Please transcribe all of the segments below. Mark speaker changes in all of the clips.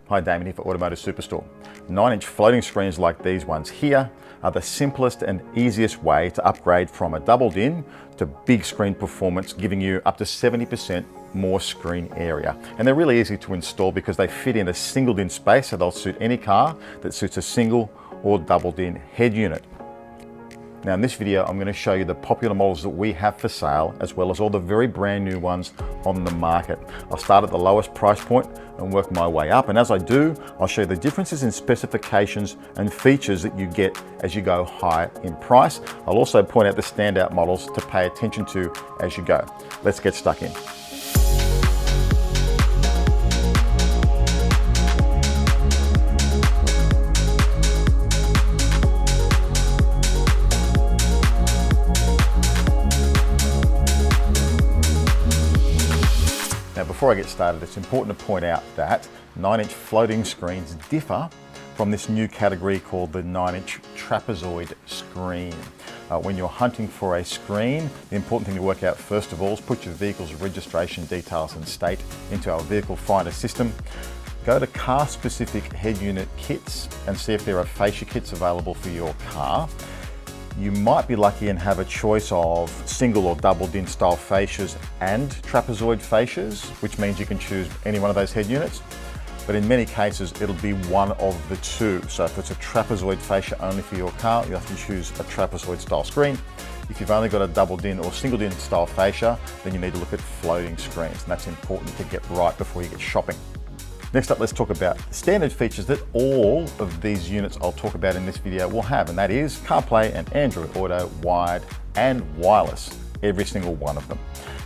Speaker 1: Hi, Damien here for Automotive Superstore. 9-inch floating screens like these ones here are the simplest and easiest way to upgrade from a double DIN to big screen performance, giving you up to 70% more screen area. And they're really easy to install because they fit in a single DIN space, so they'll suit any car that suits a single or double DIN head unit. Now in this video, I'm going to show you the popular models that we have for sale, as well as all the very brand new ones on the market. I'll start at the lowest price point and work my way up. And as I do, I'll show you the differences in specifications and features that you get as you go higher in price. I'll also point out the standout models to pay attention to as you go. Let's get stuck in. Now, before I get started, it's important to point out that 9-inch floating screens differ from this new category called the 9-inch trapezoid screen. When you're hunting for a screen, the important thing to work out first of all is put your vehicle's registration details and state into our vehicle finder system. Go to car-specific head unit kits and see if there are fascia kits available for your car. You might be lucky and have a choice of single or double DIN style fascias and trapezoid fascias, which means you can choose any one of those head units. But in many cases, it'll be one of the two. So if it's a trapezoid fascia only for your car, you have to choose a trapezoid style screen. If you've only got a double DIN or single DIN style fascia, then you need to look at floating screens. And that's important to get right before you get shopping. Next up, let's talk about the standard features that all of these units I'll talk about in this video will have, and that is CarPlay and Android Auto, wired and wireless, every single one of them.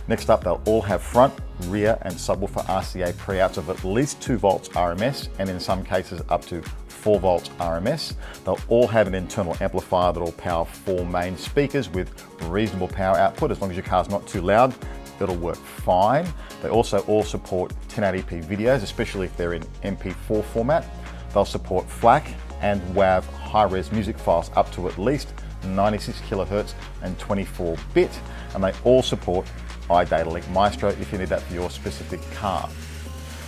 Speaker 1: Next up, they'll all have front, rear and subwoofer RCA pre-outs of at least 2 volts RMS, and in some cases up to 4 volts RMS. They'll all have an internal amplifier that will power 4 main speakers with reasonable power output. As long as your car's not too loud, it'll work fine. They also all support 1080p videos, especially if they're in MP4 format. They'll support FLAC and WAV high-res music files up to at least 96 kilohertz and 24-bit. And they all support iData Maestro if you need that for your specific car.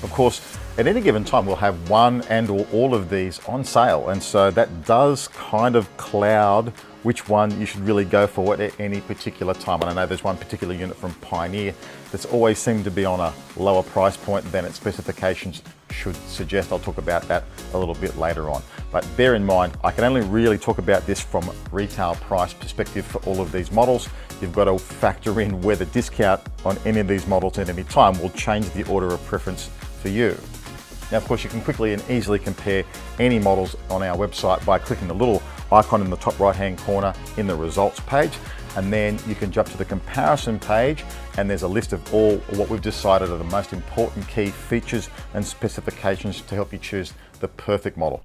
Speaker 1: Of course, at any given time, we'll have one and or all of these on sale. And so that does kind of cloud which one you should really go for at any particular time. And I know there's one particular unit from Pioneer that's always seemed to be on a lower price point than its specifications should suggest. I'll talk about that a little bit later on. But bear in mind, I can only really talk about this from a retail price perspective for all of these models. You've got to factor in where the discount on any of these models at any time will change the order of preference for you. Now, of course, you can quickly and easily compare any models on our website by clicking the little icon in the top right-hand corner in the results page, and then you can jump to the comparison page, and there's a list of all what we've decided are the most important key features and specifications to help you choose the perfect model.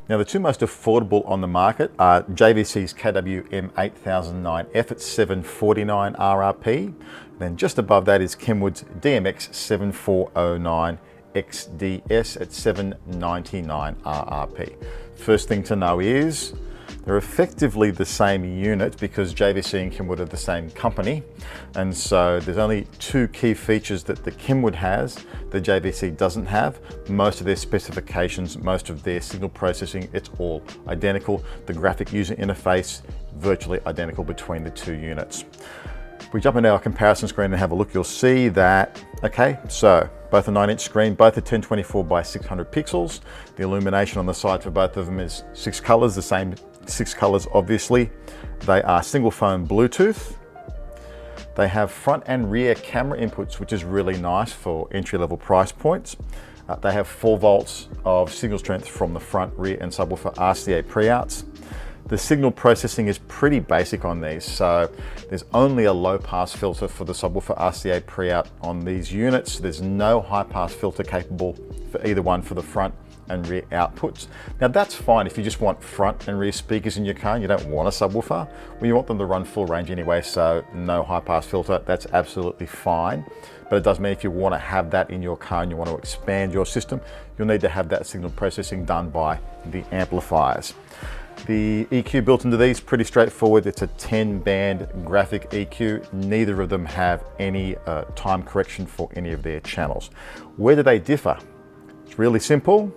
Speaker 1: Now, the two most affordable on the market are JVC's KWM 8009F at $749 RRP. Then just above that is Kenwood's DMX 7409 XDS at $799 RRP. First thing to know is they're effectively the same unit because JVC and Kenwood are the same company. And so there's only 2 key features that the Kenwood has the JVC doesn't have. Most of their specifications, most of their signal processing, it's all identical. The graphic user interface, virtually identical between the 2 units. If we jump into our comparison screen and have a look, you'll see that, okay, so both a 9-inch screen, both are 1024 by 600 pixels. The illumination on the side for both of them is 6 colors, the same 6 colors obviously. They are single phone Bluetooth. They have front and rear camera inputs, which is really nice for entry-level price points. They have 4 volts of signal strength from the front, rear and subwoofer RCA pre-outs. The signal processing is pretty basic on these, so there's only a low pass filter for the subwoofer RCA pre-out on these units. There's no high pass filter capable for either one for the front and rear outputs. Now that's fine if you just want front and rear speakers in your car and you don't want a subwoofer. Well, you want them to run full range anyway, so no high pass filter, that's absolutely fine. But it does mean if you want to have that in your car and you want to expand your system, you'll need to have that signal processing done by the amplifiers. The EQ built into these, pretty straightforward. It's a 10-band graphic EQ. Neither of them have any time correction for any of their channels. Where do they differ? It's really simple.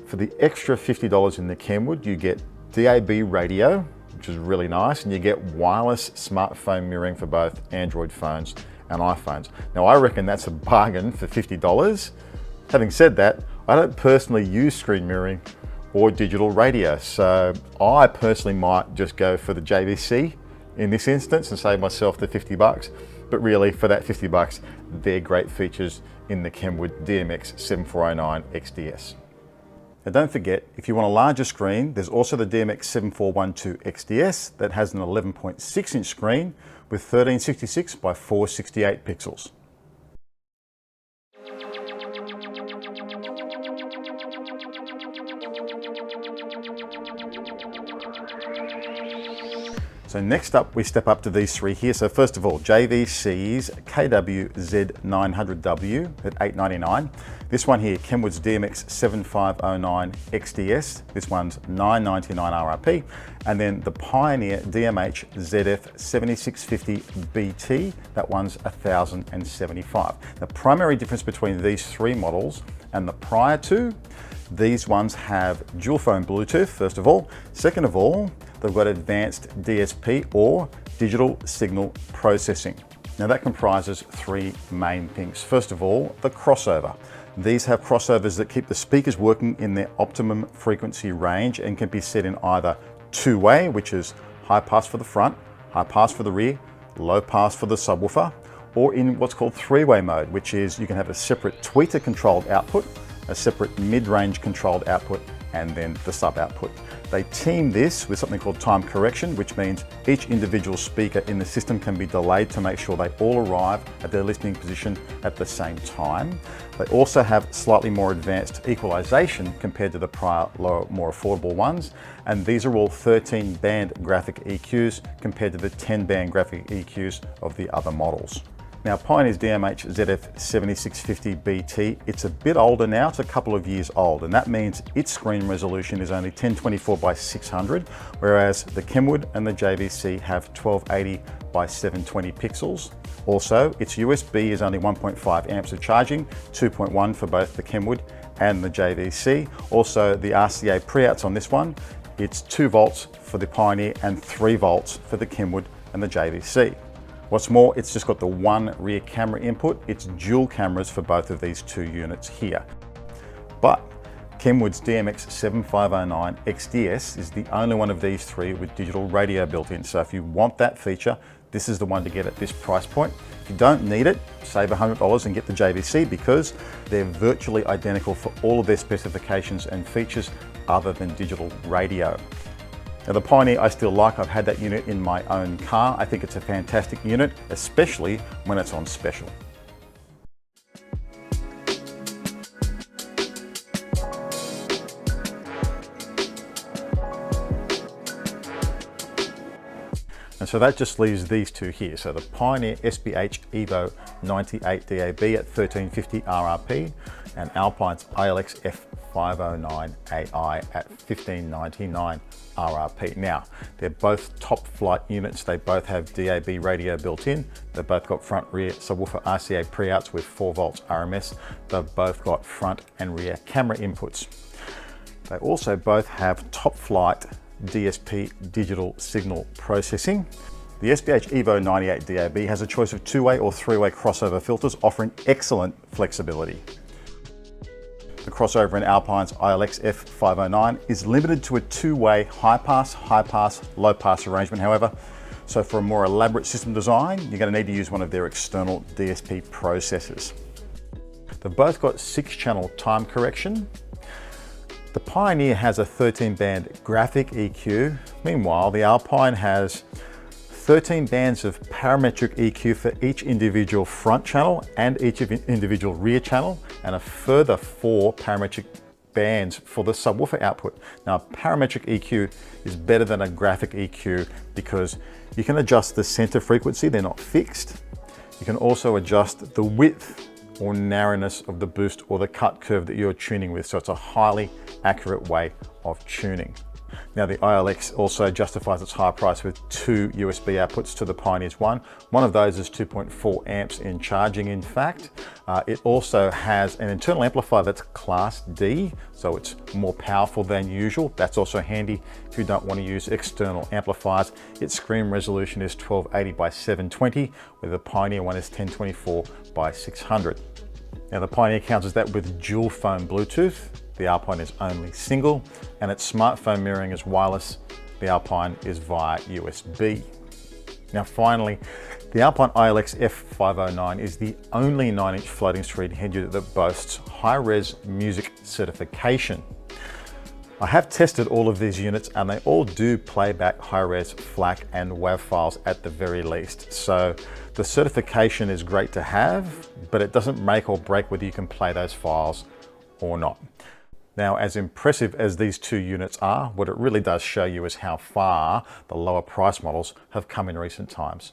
Speaker 1: For the extra $50 in the Kenwood, you get DAB radio, which is really nice, and you get wireless smartphone mirroring for both Android phones and iPhones. Now, I reckon that's a bargain for $50. Having said that, I don't personally use screen mirroring or digital radio, so I personally might just go for the JVC in this instance and save myself the $50. But really, for that $50, they're great features in the Kenwood DMX 7409 XDS. Now don't forget, if you want a larger screen, there's also the DMX 7412 XDS that has an 11.6 inch screen with 1366 by 468 pixels. So next up, we step up to these three here. So first of all, JVC's KWZ900W at $899. This one here, Kenwood's DMX 7509 XDS. This one's $999 RRP. And then the Pioneer DMH ZF 7650 BT, that one's $1,075. The primary difference between these three models and the prior two, these ones have dual phone Bluetooth, first of all. Second of all, they've got advanced DSP or digital signal processing. Now that comprises three main things. First of all, the crossover. These have crossovers that keep the speakers working in their optimum frequency range and can be set in either two-way, which is high pass for the front, high pass for the rear, low pass for the subwoofer, or in what's called three-way mode, which is you can have a separate tweeter controlled output, a separate mid-range controlled output, and then the sub output. They team this with something called time correction, which means each individual speaker in the system can be delayed to make sure they all arrive at their listening position at the same time. They also have slightly more advanced equalization compared to the prior lower, more affordable ones. And these are all 13-band graphic EQs compared to the 10-band graphic EQs of the other models. Now, Pioneer's DMH ZF 7650 BT, it's a bit older now, it's a couple of years old, and that means its screen resolution is only 1024 by 600, whereas the Kenwood and the JVC have 1280 by 720 pixels. Also, its USB is only 1.5 amps of charging, 2.1 for both the Kenwood and the JVC. Also, the RCA pre-outs on this one, it's 2 volts for the Pioneer and 3 volts for the Kenwood and the JVC. What's more, it's just got the one rear camera input. It's dual cameras for both of these two units here. But Kenwood's DMX 7509 XDS is the only one of these three with digital radio built in. So if you want that feature, this is the one to get at this price point. If you don't need it, save $100 and get the JVC because they're virtually identical for all of their specifications and features other than digital radio. Now the Pioneer I still like. I've had that unit in my own car. I think it's a fantastic unit, especially when it's on special. And so that just leaves these two here. So the Pioneer SBH Evo 98 DAB at 1350 RRP and Alpine's ILX F509 AI at 1599 RRP. Now, they're both top flight units. They both have DAB radio built in. They've both got front rear subwoofer RCA pre-outs with 4 volts RMS. They've both got front and rear camera inputs. They also both have top flight DSP digital signal processing. The SBH Evo 98 DAB has a choice of 2-way or 3-way crossover filters offering excellent flexibility. The crossover in Alpine's ILX F509 is limited to a 2-way high pass, low pass arrangement, however. So for a more elaborate system design, you're going to need to use one of their external DSP processors. They've both got 6-channel time correction. The Pioneer has a 13-band graphic EQ. Meanwhile, the Alpine has 13 bands of parametric EQ for each individual front channel and each individual rear channel, and a further 4 parametric bands for the subwoofer output. Now, parametric EQ is better than a graphic EQ because you can adjust the center frequency, they're not fixed. You can also adjust the width or narrowness of the boost or the cut curve that you're tuning with, so it's a highly accurate way of tuning. Now the ILX also justifies its high price with 2 USB outputs to the Pioneer's one. One of those is 2.4 amps in charging, in fact. It also has an internal amplifier that's Class D, so it's more powerful than usual. That's also handy if you don't want to use external amplifiers. Its screen resolution is 1280 by 720, where the Pioneer one is 1024 by 600. Now the Pioneer counters that with dual phone Bluetooth. The Alpine is only single, and its smartphone mirroring is wireless. The Alpine is via USB. Now finally, the Alpine ILX F509 is the only 9-inch floating screen head unit that boasts high-res music certification. I have tested all of these units and they all do play back high-res FLAC and WAV files at the very least. So the certification is great to have, but it doesn't make or break whether you can play those files or not. Now, as impressive as these two units are, what it really does show you is how far the lower price models have come in recent times.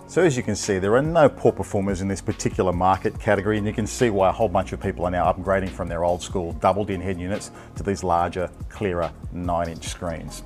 Speaker 1: So as you can see, there are no poor performers in this particular market category, and you can see why a whole bunch of people are now upgrading from their old school double-din head units to these larger, clearer 9-inch screens.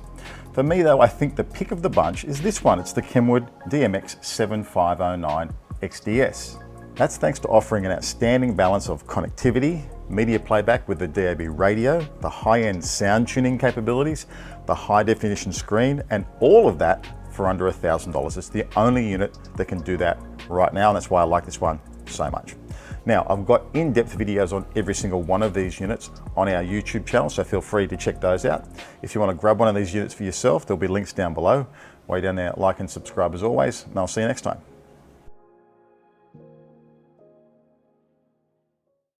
Speaker 1: For me though, I think the pick of the bunch is this one. It's the Kenwood DMX7509 XDS. That's thanks to offering an outstanding balance of connectivity, media playback with the DAB radio, the high-end sound tuning capabilities, the high-definition screen, and all of that for under $1,000. It's the only unit that can do that right now, and that's why I like this one so much. Now, I've got in-depth videos on every single one of these units on our YouTube channel, so feel free to check those out. If you want to grab one of these units for yourself, there'll be links down below. Way down there, like and subscribe as always, and I'll see you next time.